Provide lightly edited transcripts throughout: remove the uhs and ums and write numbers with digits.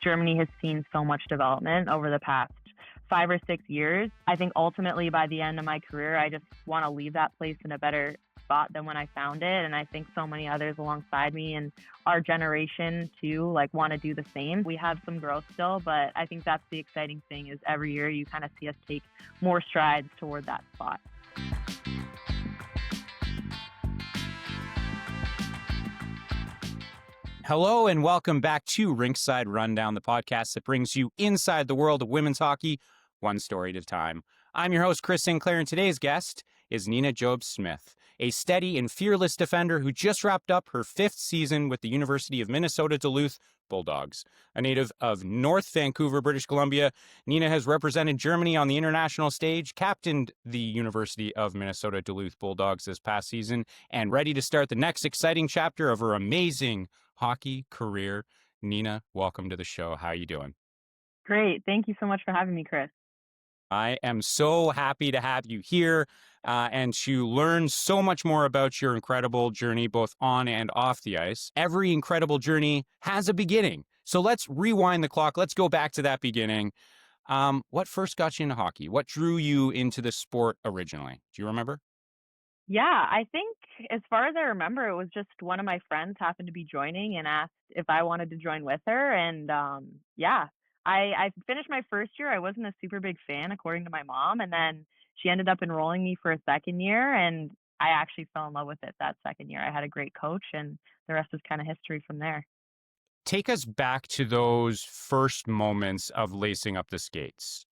Germany has seen so much development over the past 5 or 6 years. I think ultimately by the end of my career, I just want to leave that place in a better spot than when I found it. And I think so many others alongside me and our generation too, like, want to do the same. We have some growth still, but I think that's the exciting thing is every year you kind of see us take more strides toward that spot. Hello and welcome back to Rinkside Rundown, the podcast that brings you inside the world of women's hockey, one story at a time. I'm your host, Chris Sinclair, and today's guest is Nina Jobst-Smith, a steady and fearless defender who just wrapped up her 5th season with the University of Minnesota Duluth Bulldogs. A native of North Vancouver, British Columbia, Nina has represented Germany on the international stage, captained the University of Minnesota Duluth Bulldogs this past season, and ready to start the next exciting chapter of her amazing hockey career. Nina, welcome to the show. How are you doing? Great. Thank you so much for having me, Chris. I am so happy to have you here and to learn so much more about your incredible journey, both on and off the ice. Every incredible journey has a beginning. So let's rewind the clock. Let's go back to that beginning. What first got you into hockey? What drew you into the sport originally? Do you remember? Yeah, I think as far as I remember, it was just one of my friends happened to be joining and asked if I wanted to join with her. And I finished my first year. I wasn't a super big fan, according to my mom. And then she ended up enrolling me for a second year. And I actually fell in love with it that second year. I had a great coach, and the rest is kind of history from there. Take us back to those first moments of lacing up the skates.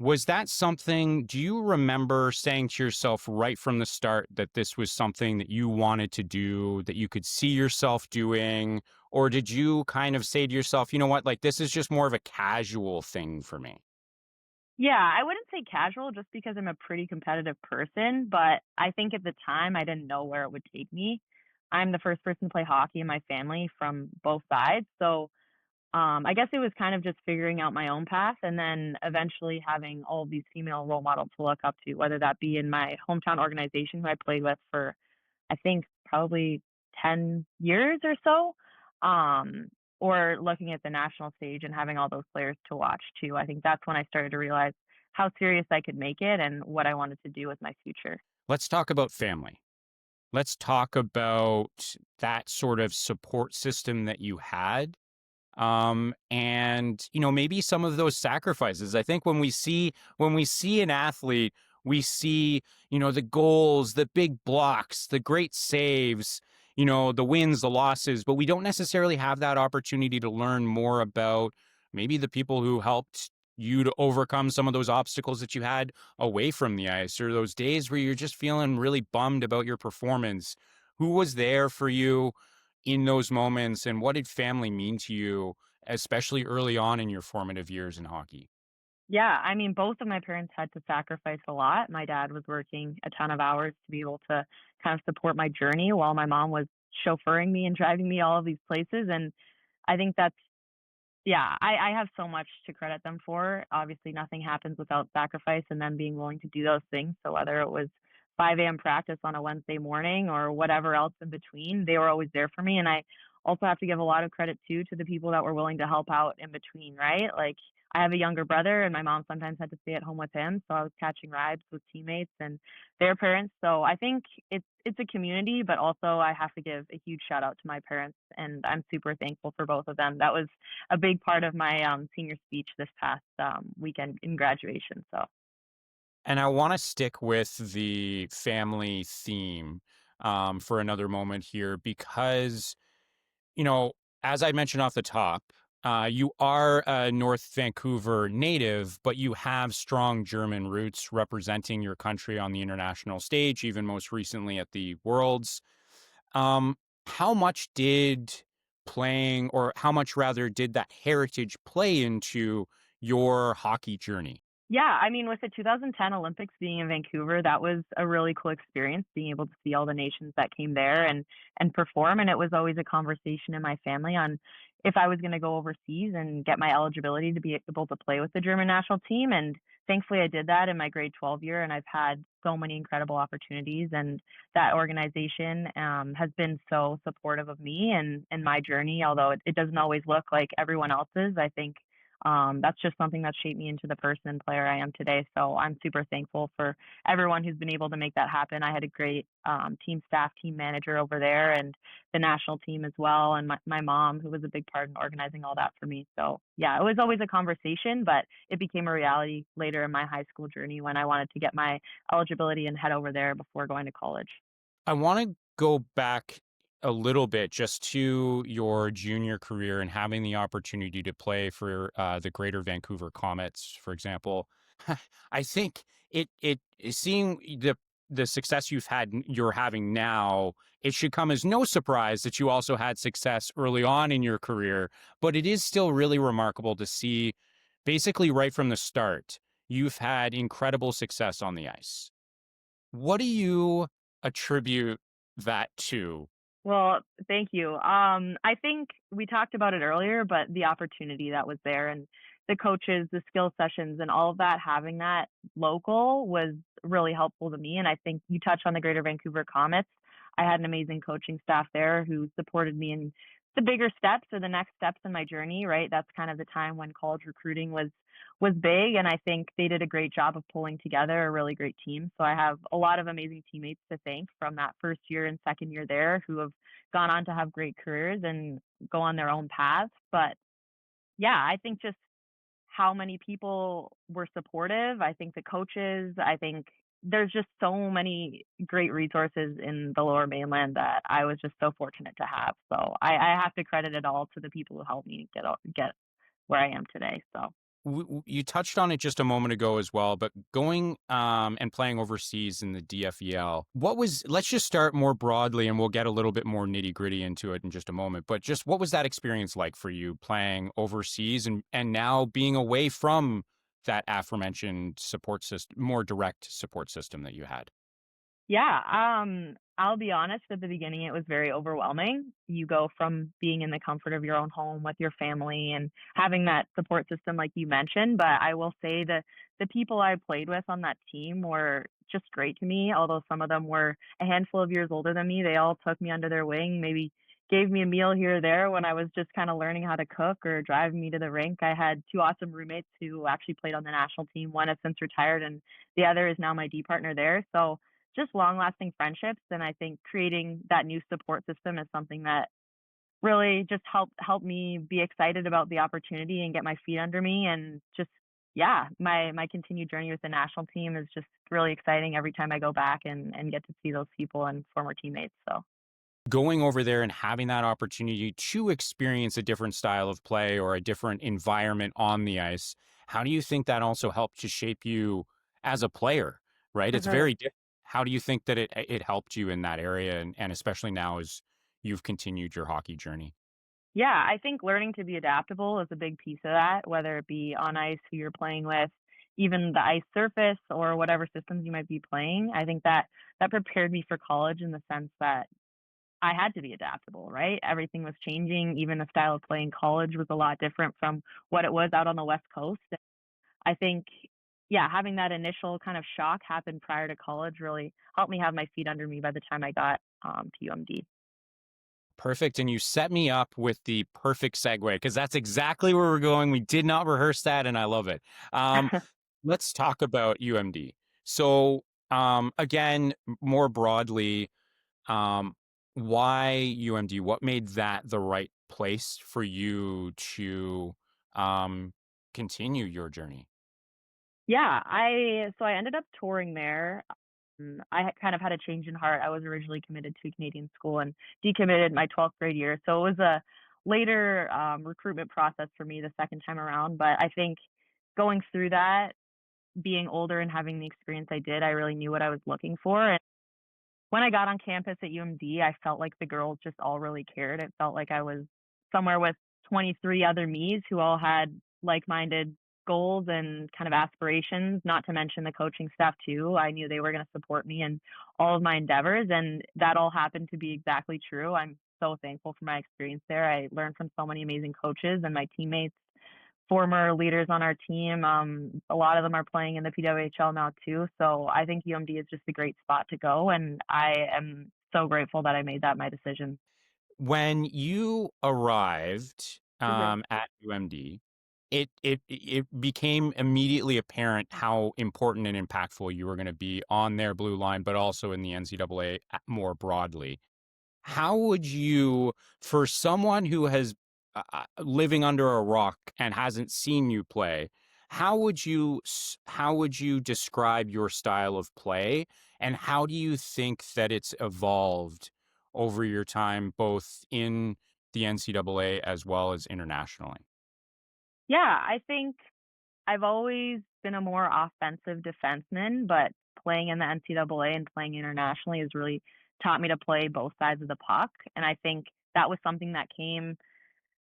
Was that something, do you remember saying to yourself right from the start that this was something that you wanted to do, that you could see yourself doing? Or did you kind of say to yourself, you know what, like, this is just more of a casual thing for me? Yeah, I wouldn't say casual just because I'm a pretty competitive person, but I think at the time I didn't know where it would take me. I'm the first person to play hockey in my family from both sides. So I guess it was kind of just figuring out my own path and then eventually having all of these female role models to look up to, whether that be in my hometown organization who I played with for, I think, probably 10 years or so, um, or looking at the national stage and having all those players to watch too. I think that's when I started to realize how serious I could make it and what I wanted to do with my future. Let's talk about family. Let's talk about that sort of support system that you had. And maybe some of those sacrifices. I think when we see an athlete, we see, the goals, the big blocks, the great saves, the wins, the losses, but we don't necessarily have that opportunity to learn more about maybe the people who helped you to overcome some of those obstacles that you had away from the ice, or those days where you're just feeling really bummed about your performance. Who was there for you in those moments, and what did family mean to you, especially early on in your formative years in hockey? Yeah, I mean, both of my parents had to sacrifice a lot. My dad was working a ton of hours to be able to kind of support my journey while my mom was chauffeuring me and driving me all of these places. And I think that's, yeah, I have so much to credit them for. Obviously, nothing happens without sacrifice and them being willing to do those things. So whether it was 5 a.m. practice on a Wednesday morning or whatever else in between, they were always there for me. And I also have to give a lot of credit too to the people that were willing to help out in between, right? Like, I have a younger brother and my mom sometimes had to stay at home with him. So I was catching rides with teammates and their parents. So I think it's a community, but also I have to give a huge shout out to my parents, and I'm super thankful for both of them. That was a big part of my senior speech this past weekend in graduation. So And I want to stick with the family theme for another moment here, because you know, as I mentioned off the top, you are a North Vancouver native, but you have strong German roots representing your country on the international stage, even most recently at the Worlds. Um, how much did playing, or how much rather, did that heritage play into your hockey journey? Yeah, I mean, with the 2010 Olympics being in Vancouver, that was a really cool experience, being able to see all the nations that came there and perform. And it was always a conversation in my family on if I was going to go overseas and get my eligibility to be able to play with the German national team. And thankfully, I did that in my grade 12 year, and I've had so many incredible opportunities. And that organization has been so supportive of me and my journey, although it doesn't always look like everyone else's. I think that's just something that shaped me into the person and player I am today. So I'm super thankful for everyone who's been able to make that happen. I had a great team staff, team manager over there, and the national team as well, and my mom, who was a big part in organizing all that for me. So yeah, it was always a conversation, but it became a reality later in my high school journey when I wanted to get my eligibility and head over there before going to college. I want to go back a little bit just to your junior career and having the opportunity to play for the Greater Vancouver Comets, for example. I think seeing the success you're having now, it should come as no surprise that you also had success early on in your career, but it is still really remarkable to see basically right from the start, you've had incredible success on the ice. What do you attribute that to? Well, thank you. I think we talked about it earlier, but the opportunity that was there and the coaches, the skill sessions, and all of that, having that local was really helpful to me. And I think you touched on the Greater Vancouver Comets. I had an amazing coaching staff there who supported me in the bigger steps or the next steps in my journey, right? That's kind of the time when college recruiting was big, and I think they did a great job of pulling together a really great team. So I have a lot of amazing teammates to thank from that first year and second year there who have gone on to have great careers and go on their own paths. But yeah, I think just how many people were supportive. I think the coaches, I think there's just so many great resources in the lower mainland that I was just so fortunate to have. So I have to credit it all to the people who helped me get where I am today. So You touched on it just a moment ago as well, but going and playing overseas in the DFEL, let's just start more broadly and we'll get a little bit more nitty gritty into it in just a moment. But just what was that experience like for you playing overseas and now being away from that aforementioned support system, more direct support system that you had? yeah, I'll be honest, at the beginning it was very overwhelming. You go from being in the comfort of your own home with your family and having that support system like you mentioned, but I will say that the people I played with on that team were just great to me, although some of them were a handful of years older than me. They all took me under their wing, maybe gave me a meal here or there when I was just kind of learning how to cook or driving me to the rink. I had two awesome roommates who actually played on the national team. One has since retired and the other is now my D partner there. So just long lasting friendships. And I think creating that new support system is something that really just helped me be excited about the opportunity and get my feet under me. And just, yeah, my continued journey with the national team is just really exciting every time I go back and get to see those people and former teammates. So Going over there and having that opportunity to experience a different style of play or a different environment on the ice, how do you think that also helped to shape you as a player, right? It's Mhm. very different. How do you think that it helped you in that area and especially now as you've continued your hockey journey? Yeah, I think learning to be adaptable is a big piece of that, whether it be on ice, who you're playing with, even the ice surface or whatever systems you might be playing. I think that prepared me for college in the sense that I had to be adaptable, right? Everything was changing. Even the style of play in college was a lot different from what it was out on the West Coast. I think, yeah, having that initial kind of shock happen prior to college really helped me have my feet under me by the time I got to UMD. Perfect. And you set me up with the perfect segue because that's exactly where we're going. We did not rehearse that, and I love it. Um, let's talk about UMD. So, again, more broadly, um, why UMD? What made that the right place for you to um, continue your journey? Yeah, I ended up touring there. Kind of had a change in heart. I was originally committed to Canadian school and decommitted my 12th grade year. So it was a later recruitment process for me the second time around. But I think going through that, being older and having the experience I did, I really knew what I was looking for. And when I got on campus at UMD, I felt like the girls just all really cared. It felt like I was somewhere with 23 other me's who all had like-minded goals and kind of aspirations, not to mention the coaching staff too. I knew they were going to support me in all of my endeavors, and that all happened to be exactly true. I'm so thankful for my experience there. I learned from so many amazing coaches and my teammates, former leaders on our team. A lot of them are playing in the PWHL now too. So I think UMD is just a great spot to go, and I am so grateful that I made that my decision. When you arrived Mhm. at UMD, it became immediately apparent how important and impactful you were going to be on their blue line, but also in the NCAA more broadly. How would you, for someone who has living under a rock and hasn't seen you play, how would you describe your style of play, and how do you think that it's evolved over your time, both in the NCAA as well as internationally? Yeah, I think I've always been a more offensive defenseman, but playing in the NCAA and playing internationally has really taught me to play both sides of the puck. And I think that was something that came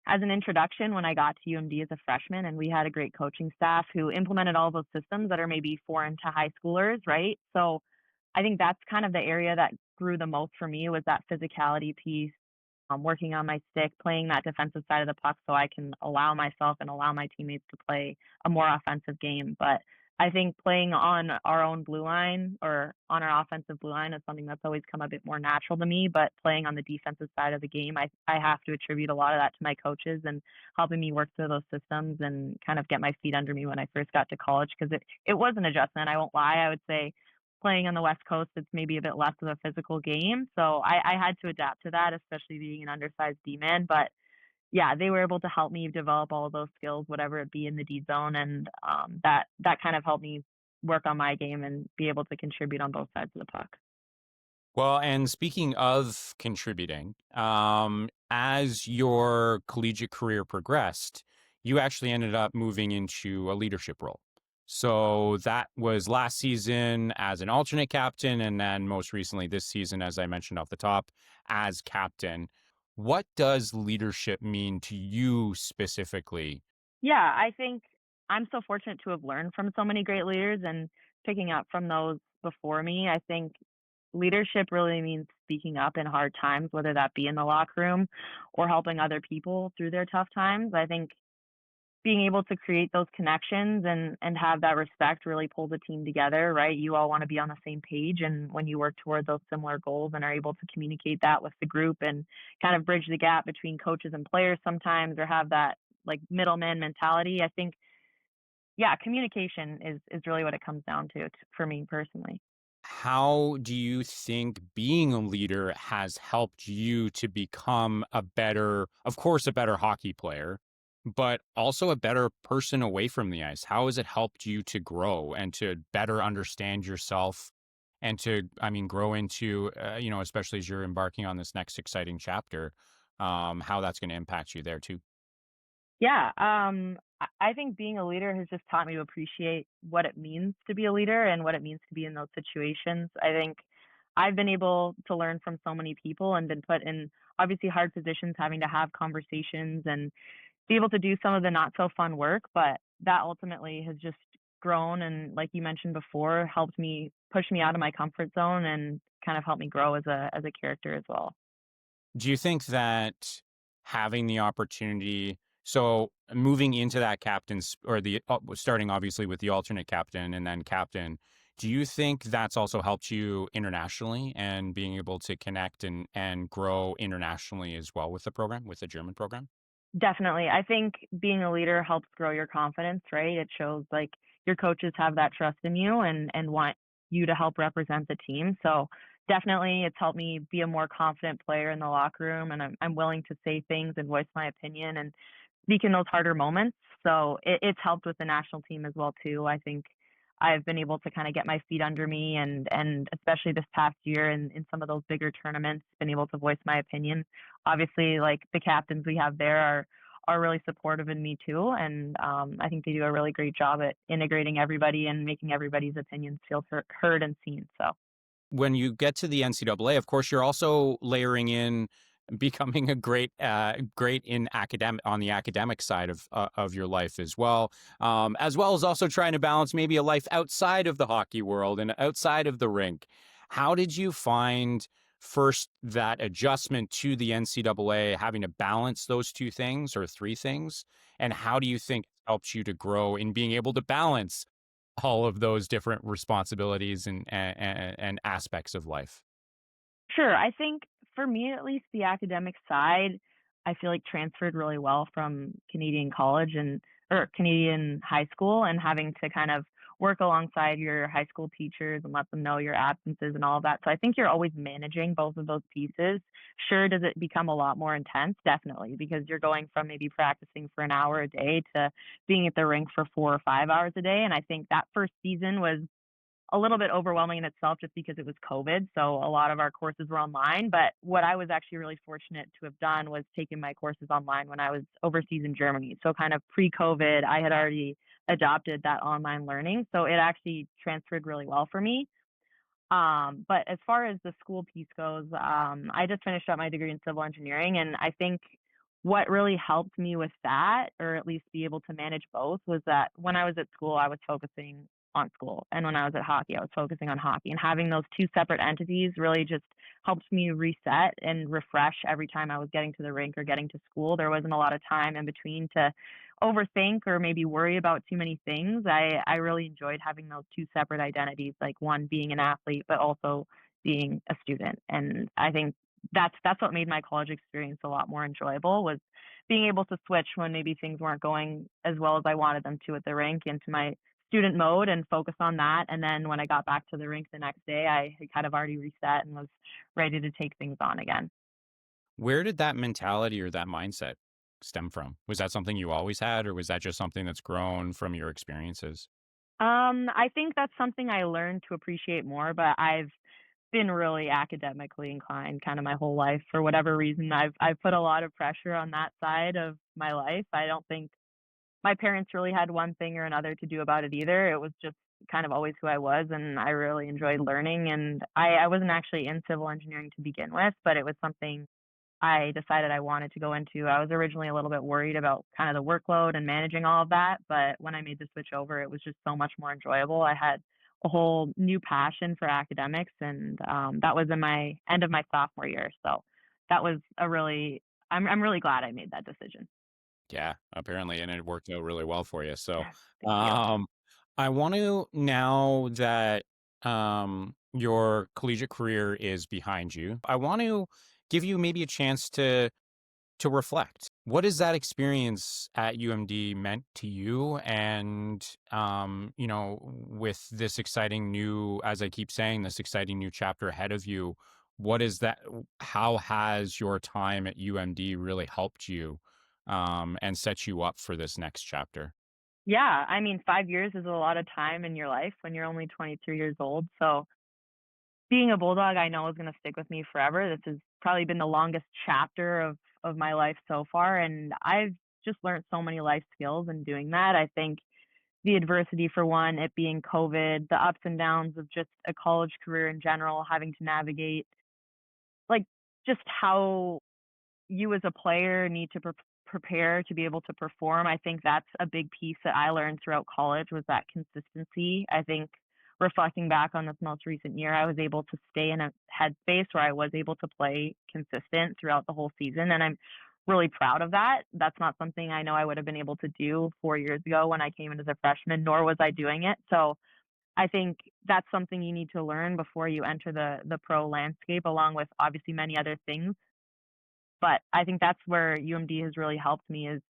as an introduction when I got to UMD as a freshman, and we had a great coaching staff who implemented all those systems that are maybe foreign to high schoolers, right? So I think that's kind of the area that grew the most for me, was that physicality piece, working on my stick, playing that defensive side of the puck so I can allow myself and allow my teammates to play a more offensive game. But I think playing on our own blue line, or on our offensive blue line, is something that's always come a bit more natural to me. But playing on the defensive side of the game, I have to attribute a lot of that to my coaches and helping me work through those systems and kind of get my feet under me when I first got to college, because it was an adjustment. I won't lie. I would say playing on the West Coast, it's maybe a bit less of a physical game. So I had to adapt to that, especially being an undersized D man. But yeah, they were able to help me develop all of those skills, whatever it be in the D zone, and that kind of helped me work on my game and be able to contribute on both sides of the puck. Well, and speaking of contributing, as your collegiate career progressed, you actually ended up moving into a leadership role. So that was last season as an alternate captain, and then most recently this season, as I mentioned off the top, as captain. What does leadership mean to you specifically? Yeah, I think I'm so fortunate to have learned from so many great leaders and picking up from those before me. I think leadership really means speaking up in hard times, whether that be in the locker room or helping other people through their tough times. I think being able to create those connections and have that respect really pulls a team together, right? You all want to be on the same page, and when you work toward those similar goals and are able to communicate that with the group and kind of bridge the gap between coaches and players sometimes, or have that like middleman mentality, I think, yeah, communication is really what it comes down to for me personally. How do you think being a leader has helped you to become a better, of course, a better hockey player, but also a better person away from the ice? How has it helped you to grow and to better understand yourself and to, I mean, grow into, especially as you're embarking on this next exciting chapter, how that's going to impact you there too? Yeah, I think being a leader has just taught me to appreciate what it means to be a leader and what it means to be in those situations. I think I've been able to learn from so many people and been put in obviously hard positions, having to have conversations and be able to do some of the not so fun work, but that ultimately has just grown and, like you mentioned before, helped me push me out of my comfort zone and kind of helped me grow as a character as well. Do you think that having the opportunity, so moving into that captain's or the starting obviously with the alternate captain and then captain, do you think that's also helped you internationally and being able to connect and grow internationally as well with the program, with the German program? Definitely. I think being a leader helps grow your confidence, right? It shows like your coaches have that trust in you and want you to help represent the team. So definitely it's helped me be a more confident player in the locker room, and I'm willing to say things and voice my opinion and speak in those harder moments. So it's helped with the national team as well too. I think I've been able to kind of get my feet under me, and especially this past year in some of those bigger tournaments, been able to voice my opinion. Obviously, like the captains we have there are really supportive in me too, and I think they do a really great job at integrating everybody and making everybody's opinions feel heard and seen. So When you get to the NCAA, of course, you're also layering in becoming a great in academic on the academic side of your life as well as also trying to balance maybe a life outside of the hockey world and outside of the rink. How did you find first that adjustment to the NCAA, having to balance those two things or three things, and how do you think it helps you to grow in being able to balance all of those different responsibilities and aspects of life? Sure. I think for me, at least, the academic side, I feel like transferred really well from Canadian college and or Canadian high school, and having to kind of work alongside your high school teachers and let them know your absences and all of that. So I think you're always managing both of those pieces. Sure, does it become a lot more intense? Definitely, because you're going from maybe practicing for an hour a day to being at the rink for 4 or 5 hours a day. And I think that first season was a little bit overwhelming in itself just because it was COVID. So a lot of our courses were online. But what I was actually really fortunate to have done was taken my courses online when I was overseas in Germany. So kind of pre-COVID, I had already adopted that online learning. So it actually transferred really well for me. But as far as the school piece goes, I just finished up my degree in civil engineering, and I think what really helped me with that, or at least be able to manage both, was that when I was at school, I was focusing on school, and when I was at hockey, I was focusing on hockey. And having those two separate entities really just helped me reset and refresh every time I was getting to the rink or getting to school. There wasn't a lot of time in between to overthink or maybe worry about too many things. I really enjoyed having those two separate identities, like one being an athlete, but also being a student. And I think that's what made my college experience a lot more enjoyable, was being able to switch when maybe things weren't going as well as I wanted them to at the rink into my student mode and focus on that. And then when I got back to the rink the next day, I had kind of already reset and was ready to take things on again. Where did that mentality or that mindset stem from? Was that something you always had, or was that just something that's grown from your experiences? I think that's something I learned to appreciate more, but I've been really academically inclined kind of my whole life. For whatever reason, I've put a lot of pressure on that side of my life. I don't think my parents really had one thing or another to do about it either. It was just kind of always who I was, and I really enjoyed learning. And I wasn't actually in civil engineering to begin with, but it was something I decided I wanted to go into. I was originally a little bit worried about kind of the workload and managing all of that, but when I made the switch over, it was just so much more enjoyable. I had a whole new passion for academics, and that was in my end of my sophomore year. So that was a really, I'm really glad I made that decision. Yeah, apparently, and it worked out really well for you. So, Thank you. um, I want to, now that your collegiate career is behind you, I want to give you maybe a chance to reflect. What has that experience at UMD meant to you? And with this exciting new, as I keep saying, this exciting new chapter ahead of you, what is that? How has your time at UMD really helped you and set you up for this next chapter? Yeah, I mean, 5 years is a lot of time in your life when you're only 23 years old. So being a Bulldog, I know, is going to stick with me forever. This has probably been the longest chapter of my life so far, and I've just learned so many life skills in doing that. I think the adversity, for one, it being COVID, the ups and downs of just a college career in general, having to navigate like just how you as a player need to prepare to be able to perform. I think that's a big piece that I learned throughout college, was that consistency. I think reflecting back on this most recent year, I was able to stay in a headspace where I was able to play consistent throughout the whole season. And I'm really proud of that. That's not something I know I would have been able to do 4 years ago when I came in as a freshman, nor was I doing it. So I think that's something you need to learn before you enter the pro landscape, along with obviously many other things. But I think that's where UMD has really helped me, is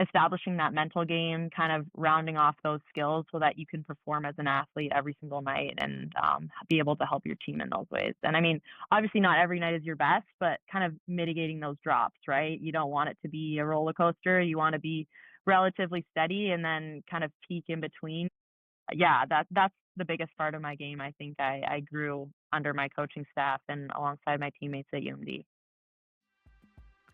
establishing that mental game, kind of rounding off those skills so that you can perform as an athlete every single night, and be able to help your team in those ways. And I mean, obviously not every night is your best, but kind of mitigating those drops, right? You don't want it to be a roller coaster. You want to be relatively steady and then kind of peak in between. Yeah, that's the biggest part of my game. I think I grew under my coaching staff and alongside my teammates at UMD.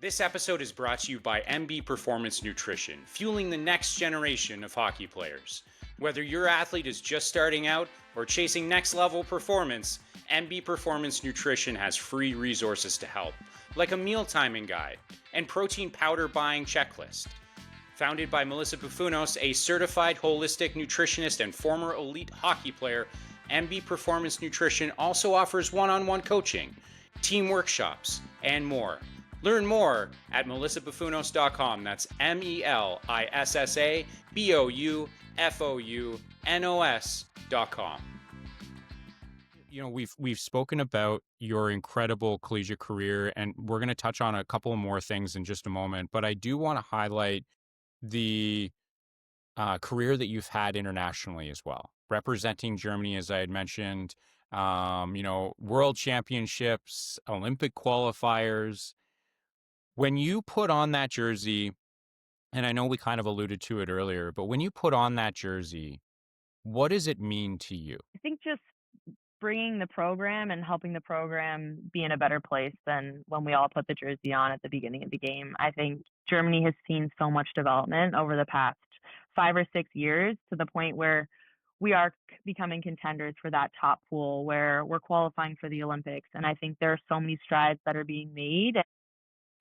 This episode is brought to you by MB Performance Nutrition, fueling the next generation of hockey players. Whether your athlete is just starting out or chasing next level performance, MB Performance Nutrition has free resources to help, like a meal timing guide and protein powder buying checklist. Founded by Melissa Bufunos, a certified holistic nutritionist and former elite hockey player, MB Performance Nutrition also offers one-on-one coaching, team workshops, and more. Learn more at melissabufunos.com. That's MELISSABOUFOUNOS.com. You know, we've spoken about your incredible collegiate career, and we're going to touch on a couple more things in just a moment. But I do want to highlight the career that you've had internationally as well, representing Germany, as I had mentioned. World championships, Olympic qualifiers. When you put on that jersey, and I know we kind of alluded to it earlier, but when you put on that jersey, what does it mean to you? I think just bringing the program and helping the program be in a better place than when we all put the jersey on at the beginning of the game. I think Germany has seen so much development over the past 5 or 6 years to the point where we are becoming contenders for that top pool, where we're qualifying for the Olympics. And I think there are so many strides that are being made.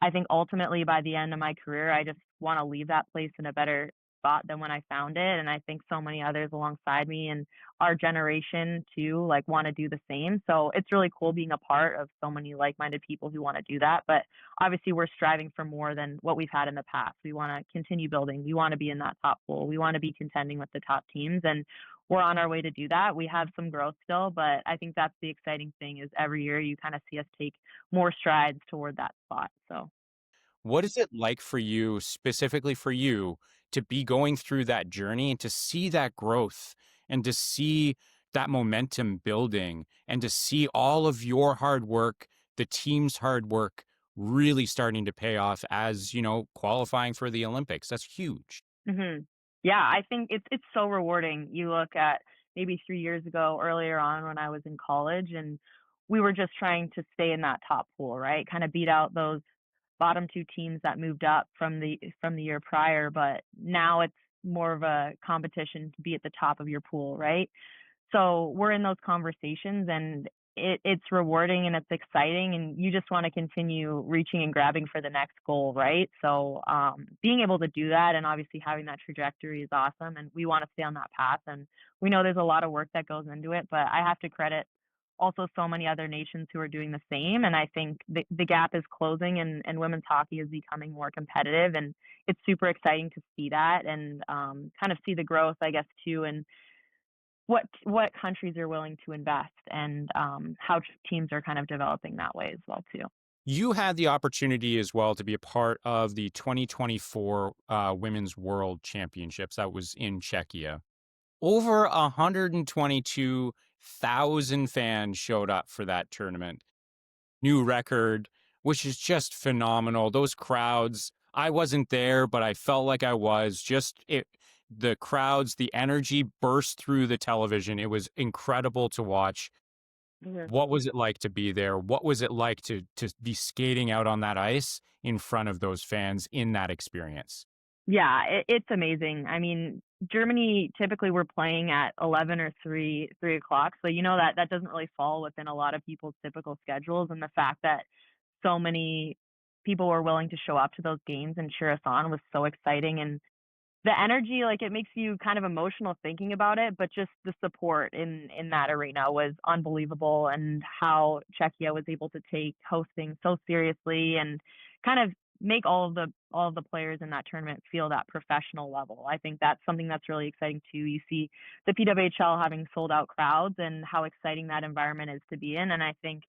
I think ultimately by the end of my career, I just want to leave that place in a better spot than when I found it. And I think so many others alongside me and our generation too, like want to do the same. So it's really cool being a part of so many like-minded people who want to do that. But obviously we're striving for more than what we've had in the past. We want to continue building. We want to be in that top pool. We want to be contending with the top teams. And we're on our way to do that. We have some growth still, but I think that's the exciting thing is every year you kind of see us take more strides toward that spot. So What is it like for you, specifically for you, to be going through that journey and to see that growth and to see that momentum building and to see all of your hard work, the team's hard work really starting to pay off as, qualifying for the Olympics? That's huge. hmm yeah, I think it's so rewarding. You look at maybe 3 years ago, earlier on when I was in college, and we were just trying to stay in that top pool, right? Kind of beat out those bottom two teams that moved up from the year prior, but now it's more of a competition to be at the top of your pool, right? So we're in those conversations and it's rewarding and it's exciting and you just want to continue reaching and grabbing for the next goal, right? So being able to do that and obviously having that trajectory is awesome and we want to stay on that path and we know there's a lot of work that goes into it, but I have to credit also so many other nations who are doing the same. And I think the gap is closing and women's hockey is becoming more competitive. And it's super exciting to see that and kind of see the growth, I guess, too, and what countries are willing to invest and how teams are kind of developing that way as well, too. You had the opportunity as well to be a part of the 2024 Women's World Championships that was in Czechia. Over 122,000 fans showed up for that tournament. New record, which is just phenomenal. Those crowds, I wasn't there, but I felt like I was. The crowds, the energy burst through the television. It was incredible to watch. Mhm. What was it like to be there? What was it like to be skating out on that ice in front of those fans in that experience? Yeah, it's amazing. I mean, Germany typically we're playing at 11 or 3 o'clock. So, that doesn't really fall within a lot of people's typical schedules. And the fact that so many people were willing to show up to those games and cheer us on was so exciting. And the energy, like it makes you kind of emotional thinking about it, but just the support in that arena was unbelievable and how Czechia was able to take hosting so seriously and kind of make all of the players in that tournament feel that professional level. I think that's something that's really exciting too. You see the PWHL having sold out crowds and how exciting that environment is to be in. And I think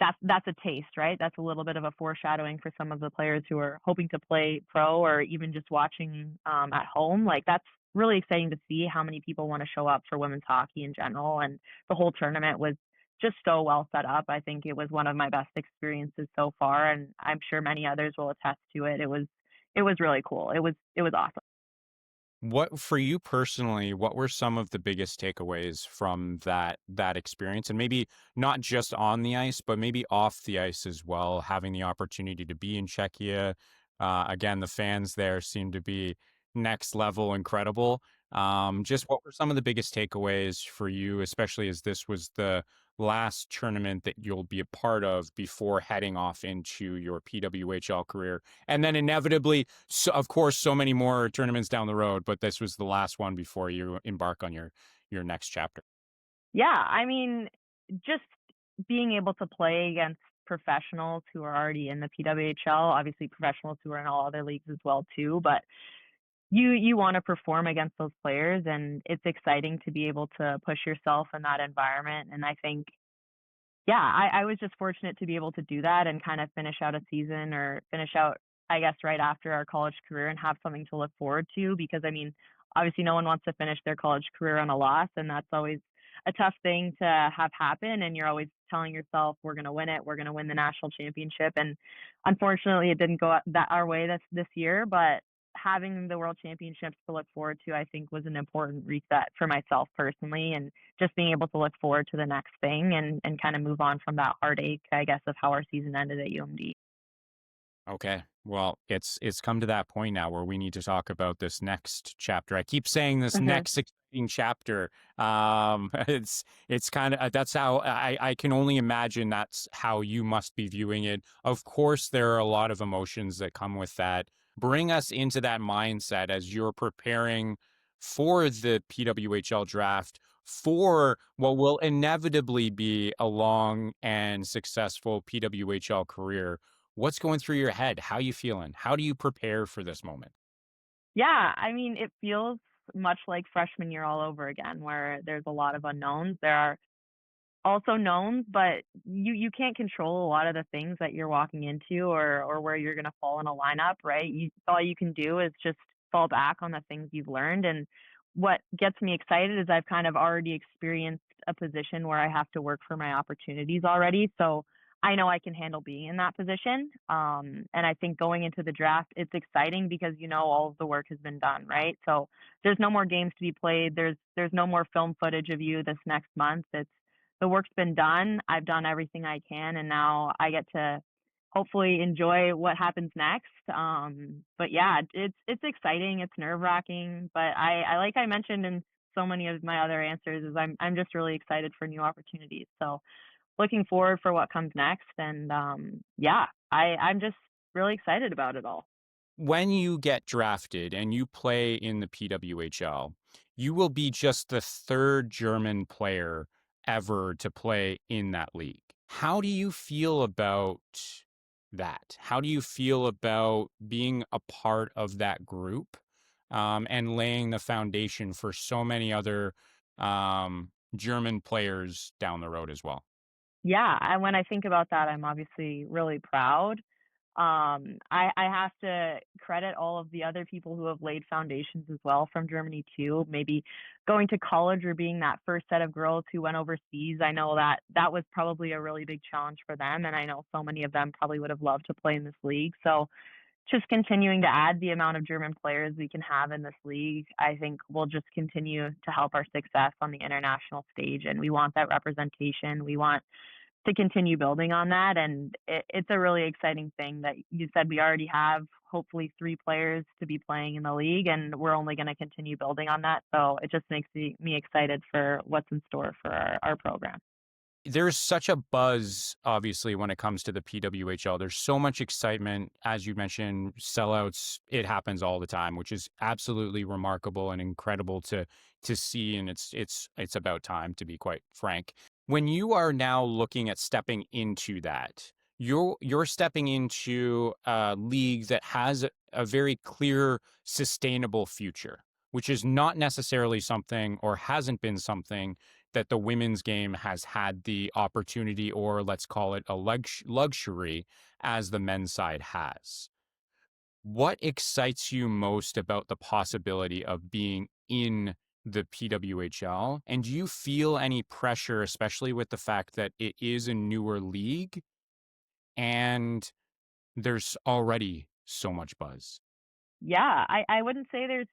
that's a taste, right? That's a little bit of a foreshadowing for some of the players who are hoping to play pro or even just watching at home. Like that's really exciting to see how many people want to show up for women's hockey in general. And the whole tournament was just so well set up. I think it was one of my best experiences so far, and I'm sure many others will attest to it. It was really cool. It was awesome. What for you personally, what were some of the biggest takeaways from that experience? And maybe not just on the ice, but maybe off the ice as well, having the opportunity to be in Czechia. Again, the fans there seem to be next level incredible. Just what were some of the biggest takeaways for you, especially as this was the last tournament that you'll be a part of before heading off into your PWHL career? And then inevitably, so, of course, so many more tournaments down the road, but this was the last one before you embark on your next chapter. Yeah, I mean, just being able to play against professionals who are already in the PWHL, obviously professionals who are in all other leagues as well too, but you want to perform against those players, and it's exciting to be able to push yourself in that environment. And I think, yeah, I was just fortunate to be able to do that and kind of finish out a season or finish out, I guess, right after our college career and have something to look forward to. Because I mean, obviously, no one wants to finish their college career on a loss, and that's always a tough thing to have happen. And you're always telling yourself, "We're going to win it. We're going to win the national championship." And unfortunately, it didn't go that our way this year. But having the world championships to look forward to, I think, was an important reset for myself personally, and just being able to look forward to the next thing and kind of move on from that heartache, I guess, of how our season ended at UMD. Okay. Well, it's come to that point now where we need to talk about this next chapter. I keep saying this Hmm. next exciting chapter. It's kind of that's how I can only imagine that's how you must be viewing it. Of course, there are a lot of emotions that come with that. Bring us into that mindset as you're preparing for the PWHL draft, for what will inevitably be a long and successful PWHL career. What's going through your head? How you feeling? How do you prepare for this moment? Yeah, I mean, it feels much like freshman year all over again, where there's a lot of unknowns. There are also knowns, but you can't control a lot of the things that you're walking into or where you're gonna fall in a lineup, right? All you can do is just fall back on the things you've learned. And what gets me excited is I've kind of already experienced a position where I have to work for my opportunities already. So I know I can handle being in that position. And I think going into the draft, it's exciting because all of the work has been done, right? So there's no more games to be played. There's no more film footage of you this next month. It's the work's been done. I've done everything I can, and now I get to hopefully enjoy what happens next. But yeah, it's exciting. It's nerve wracking, but like I mentioned in so many of my other answers, is I'm just really excited for new opportunities. So looking forward for what comes next, and yeah, I'm just really excited about it all. When you get drafted and you play in the PWHL, you will be just the third German player ever to play in that league. How do you feel about that? How do you feel about being a part of that group, and laying the foundation for so many other German players down the road as well? Yeah, when I think about that, I'm obviously really proud. I have to credit all of the other people who have laid foundations as well from Germany too. Maybe going to college or being that first set of girls who went overseas. I know that that was probably a really big challenge for them, and I know so many of them probably would have loved to play in this league. So just continuing to add the amount of German players we can have in this league, I think will just continue to help our success on the international stage. And we want that representation. We want to continue building on that. And it's a really exciting thing that you said we already have hopefully 3 players to be playing in the league, and we're only going to continue building on that. So it just makes me excited for what's in store for our program. There's such a buzz, obviously, when it comes to the PWHL. There's so much excitement. As you mentioned, sellouts, it happens all the time, which is absolutely remarkable and incredible to see. And it's about time, to be quite frank. When you are now looking at stepping into that, you're stepping into a league that has a very clear, sustainable future, which is not necessarily something or hasn't been something that the women's game has had the opportunity, or let's call it a luxury, as the men's side has. What excites you most about the possibility of being in the PWHL? And do you feel any pressure, especially with the fact that it is a newer league and there's already so much buzz? Yeah, I wouldn't say there's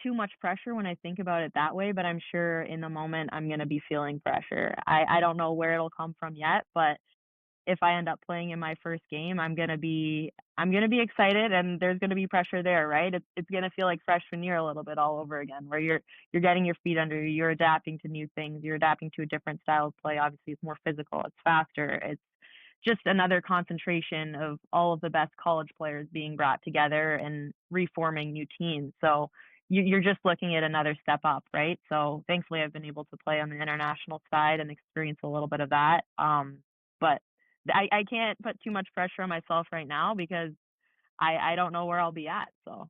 too much pressure when I think about it that way, but I'm sure in the moment I'm going to be feeling pressure. I don't know where it'll come from yet, but if I end up playing in my first game, I'm gonna be excited, and there's gonna be pressure there, right? It's gonna feel like freshman year a little bit all over again, where you're getting your feet under you, you're adapting to new things, you're adapting to a different style of play. Obviously, it's more physical, it's faster, it's just another concentration of all of the best college players being brought together and reforming new teams. So you're just looking at another step up, right? So thankfully, I've been able to play on the international side and experience a little bit of that. But I can't put too much pressure on myself right now because I don't know where I'll be at. So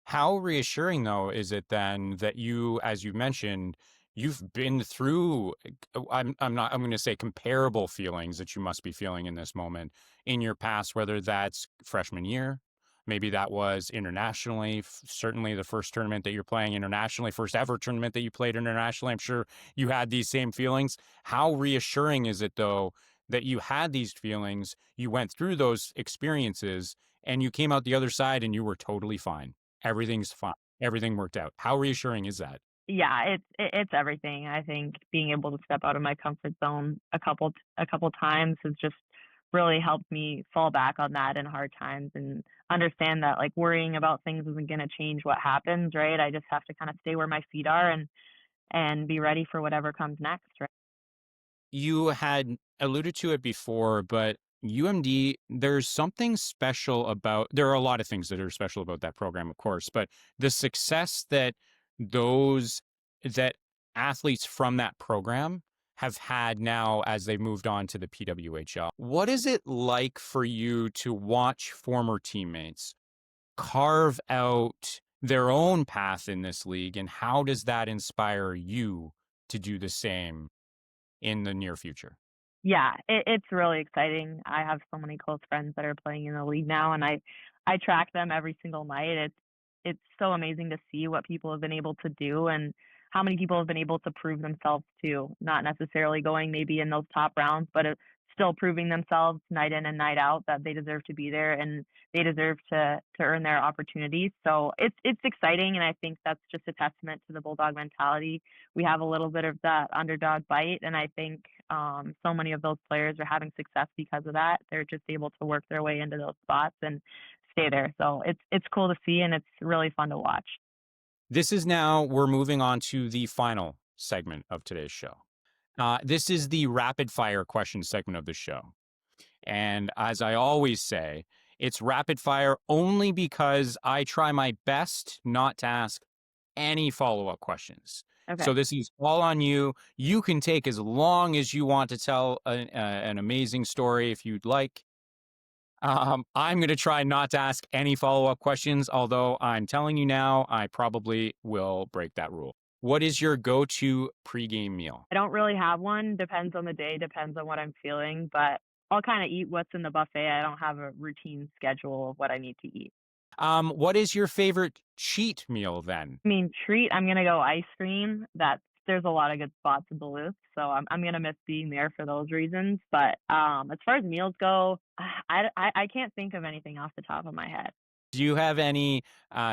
How reassuring, though, is it then that you, as you mentioned, you've been through, I'm going to say comparable feelings that you must be feeling in this moment in your past, whether that's freshman year, maybe that was internationally, certainly the first tournament that you're playing internationally, first ever tournament that you played internationally. I'm sure you had these same feelings. How reassuring is it, though, that you had these feelings, you went through those experiences, and you came out the other side and you were totally fine? Everything's fine. Everything worked out. How reassuring is that? yeah, it's everything. I think being able to step out of my comfort zone a couple times has just really helped me fall back on that in hard times and understand that like worrying about things isn't going to change what happens, right? I just have to kind of stay where my feet are and be ready for whatever comes next, right? You had alluded to it before, but UMD, there's something special about, there are a lot of things that are special about that program, of course, but the success that those, that athletes from that program have had now as they've moved on to the PWHL. What is it like for you to watch former teammates carve out their own path in this league, and how does that inspire you to do the same in the near future? Yeah, it's really exciting. I have so many close friends that are playing in the league now, and I track them every single night. It's so amazing to see what people have been able to do and how many people have been able to prove themselves too. Not necessarily going maybe in those top rounds, but still proving themselves night in and night out that they deserve to be there and they deserve to earn their opportunities. So it's exciting, and I think that's just a testament to the Bulldog mentality. We have a little bit of that underdog bite, and I think so many of those players are having success because of that. They're just able to work their way into those spots and stay there. So it's cool to see, and it's really fun to watch. This is now, we're moving on to the final segment of today's show. This is the rapid fire question segment of the show. And as I always say, it's rapid fire only because I try my best not to ask any follow up questions. Okay. So this is all on you. You can take as long as you want to tell an amazing story if you'd like. I'm going to try not to ask any follow-up questions, although I'm telling you now, I probably will break that rule. What is your go-to pregame meal? I don't really have one. Depends on the day, depends on what I'm feeling, but I'll kind of eat what's in the buffet. I don't have a routine schedule of what I need to eat. What is your favorite cheat meal then? I mean, treat, I'm gonna go ice cream. There's a lot of good spots in Duluth, so I'm gonna miss being there for those reasons. But as far as meals go, I can't think of anything off the top of my head. Do you have any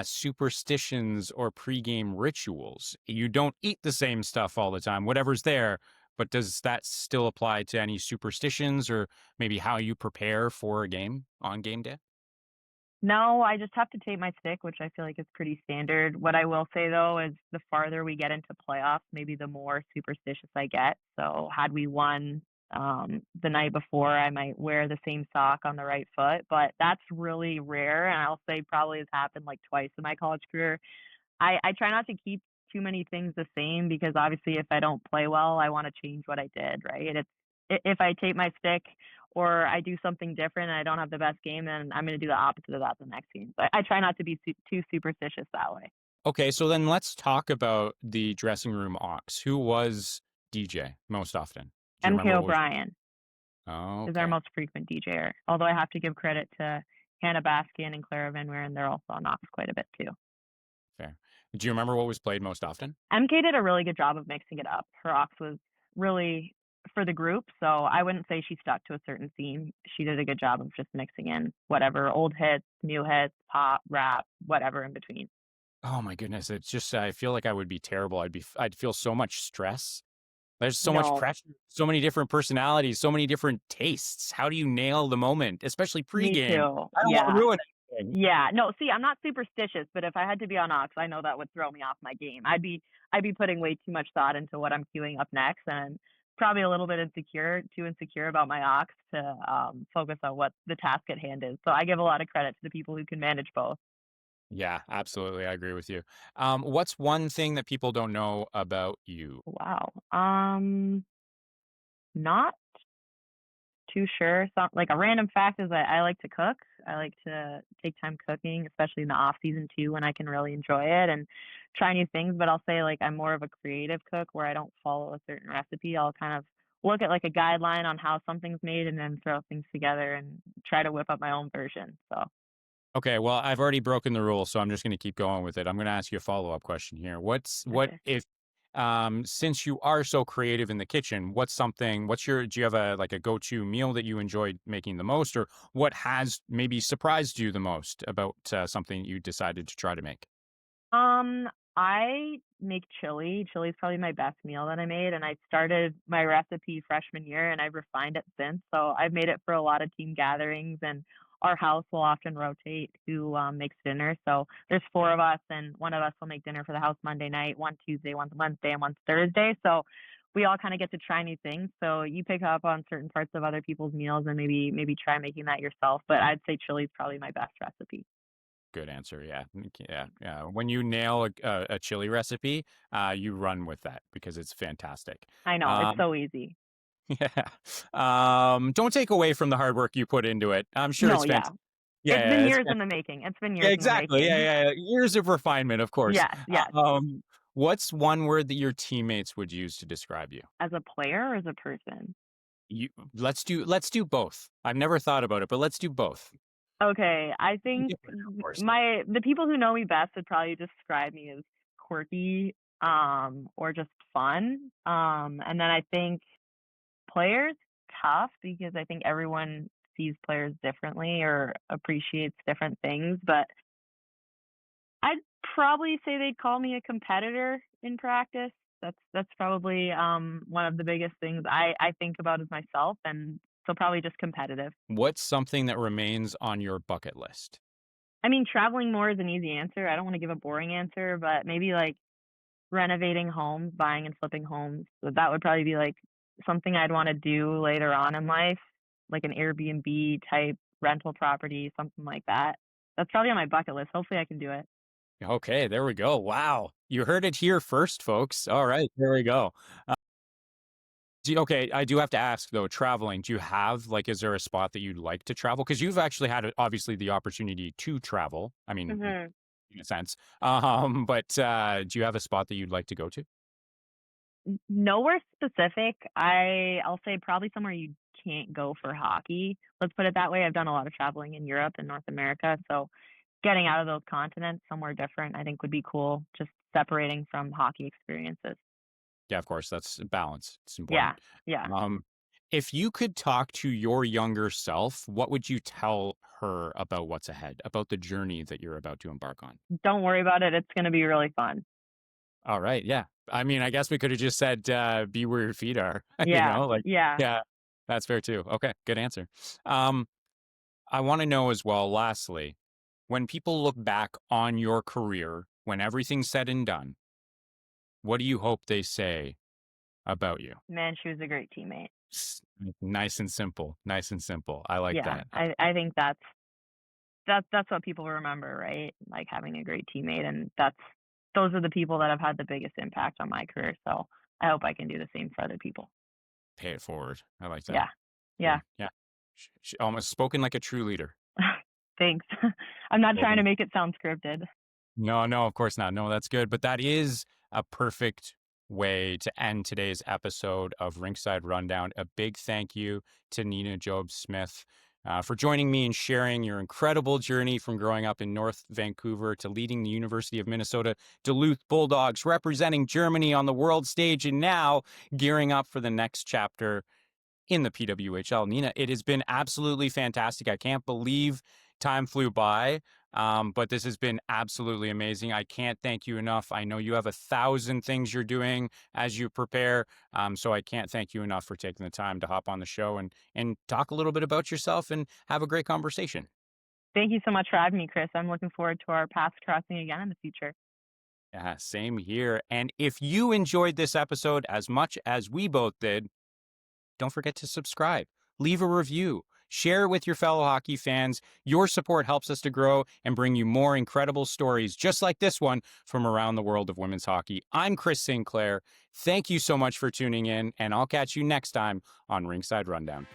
superstitions or pregame rituals? You don't eat the same stuff all the time, whatever's there, but does that still apply to any superstitions or maybe how you prepare for a game on game day? No, I just have to tape my stick, which I feel like is pretty standard. What I will say though is the farther we get into playoffs, maybe the more superstitious I get. So had we won the night before, I might wear the same sock on the right foot, but that's really rare. And I'll say probably has happened like twice in my college career. I try not to keep too many things the same because obviously if I don't play well, I want to change what I did, right? If I tape my stick or I do something different and I don't have the best game, then I'm going to do the opposite of that the next game. But I try not to be too superstitious that way. Okay, so then let's talk about the dressing room aux. Who was DJ most often? Do you MK remember O'Brien Oh, is our okay. most frequent DJer, although I have to give credit to Hannah Baskin and Clara Van Weeren. They're also on aux quite a bit too. Fair. Do you remember what was played most often? MK did a really good job of mixing it up. Her aux was really for the group, so I wouldn't say she stuck to a certain theme. She did a good job of just mixing in whatever old hits, new hits, pop, rap, whatever in between. Oh my goodness, it's just I feel like I would be terrible. I'd feel so much stress There's so much No, pressure, so many different personalities, so many different tastes. How do you nail the moment, especially me pregame? too. I don't want to Yeah. ruin anything. Yeah. No, see, I'm not superstitious, but if I had to be on aux, I know that would throw me off my game. I'd be putting way too much thought into what I'm queuing up next, and probably a little bit too insecure about my aux to focus on what the task at hand is. So I give a lot of credit to the people who can manage both. Yeah, absolutely. I agree with you. What's one thing that people don't know about you? Wow. Not too sure. So, like a random fact is that I like to cook. I like to take time cooking, especially in the off season too, when I can really enjoy it and try new things. But I'll say like I'm more of a creative cook where I don't follow a certain recipe. I'll kind of look at like a guideline on how something's made and then throw things together and try to whip up my own version. So Okay, well, I've already broken the rule, so I'm just going to keep going with it. I'm going to ask you a follow-up question here. What okay. if since you are so creative in the kitchen, do you have a like a go-to meal that you enjoy making the most, or what has maybe surprised you the most about something you decided to try to make? Um, I make chili. Chili is probably my best meal that I made, and I started my recipe freshman year, and I've refined it since. So I've made it for a lot of team gatherings, and our house will often rotate who makes dinner. So there's four of us, and one of us will make dinner for the house Monday night, one Tuesday, one Wednesday, and one Thursday. So we all kind of get to try new things. So you pick up on certain parts of other people's meals, and maybe try making that yourself. But I'd say chili is probably my best recipe. Good answer. Yeah, yeah, yeah. When you nail a chili recipe, you run with that because it's fantastic. I know it's Um, so easy. yeah. Don't take away from the hard work you put into it. I'm sure No, it's yeah. fantastic. Yeah, It's been yeah, it's years in the making. It's been Yeah, years in the exactly. Yeah, making. yeah, yeah. Years of refinement, of course. Yes, yes. What's one word that your teammates would use to describe you? As a player or as a person? You let's do both. I've never thought about it, but let's do both. Okay, I Be think different, of course. the people who know me best would probably describe me as quirky, or just fun. And then I think players tough because I think everyone sees players differently or appreciates different things. But I'd probably say they'd call me a competitor in practice. That's probably one of the biggest things I think about as myself, and so probably just competitive. What's something that remains on your bucket list? I mean, traveling more is an easy answer. I don't want to give a boring answer, but maybe like renovating homes, buying and flipping homes. So that would probably be like something I'd want to do later on in life, like an Airbnb type rental property, something like that. That's probably on my bucket list. Hopefully I can do it. Okay, there we go. Wow. You heard it here first, folks. All right, there we go. Okay, I do have to ask though, traveling, do you have like, is there a spot that you'd like to travel? Because you've actually had obviously the opportunity to travel. I mean, Mhm. in a sense. But do you have a spot that you'd like to go to? Nowhere specific. I'll say probably somewhere you can't go for hockey. Let's put it that way. I've done a lot of traveling in Europe and North America, so getting out of those continents somewhere different, I think would be cool. Just separating from hockey experiences. Yeah, of course, that's balance. It's Yeah, important. yeah. Um, if you could talk to your younger self, what would you tell her about what's ahead, about the journey that you're about to embark on? Don't worry about it. It's going to be really fun. All right, yeah. I mean, I guess we could have just said, "Be where your feet are." You Yeah, know, like, yeah. yeah, that's fair too. Okay, good answer. Um, I want to know as well. Lastly, when people look back on your career, when everything's said and done, what do you hope they say about you? Man, she was a great teammate. Nice and simple. Nice and simple. I like Yeah, that. I think that's what people remember, right? Like having a great teammate, and those are the people that have had the biggest impact on my career. So I hope I can do the same for other people. Pay it forward. I like that. Yeah, yeah. Good. Yeah. Almost spoken like a true leader. Thanks. I'm not Well trying to done. make it sound scripted. No, no, of course not. No, that's good. But that is a perfect way to end today's episode of Rinkside Rundown. A big thank you to Nina Jobst-Smith for joining me and sharing your incredible journey from growing up in North Vancouver to leading the University of Minnesota Duluth Bulldogs, representing Germany on the world stage, and now gearing up for the next chapter in the PWHL. Nina, it has been absolutely fantastic. I can't believe time flew by, but this has been absolutely amazing. I can't thank you enough. I know you have 1,000 things you're doing as you prepare, so I can't thank you enough for taking the time to hop on the show and talk a little bit about yourself and have a great conversation. Thank you so much for having me, Chris. I'm looking forward to our paths crossing again in the future. Yeah, same here. And if you enjoyed this episode as much as we both did, don't forget to subscribe, leave a review, share it with your fellow hockey fans. Your support helps us to grow and bring you more incredible stories just like this one from around the world of women's hockey. I'm Chris Sinclair. Thank you so much for tuning in, and I'll catch you next time on Rinkside Rundown.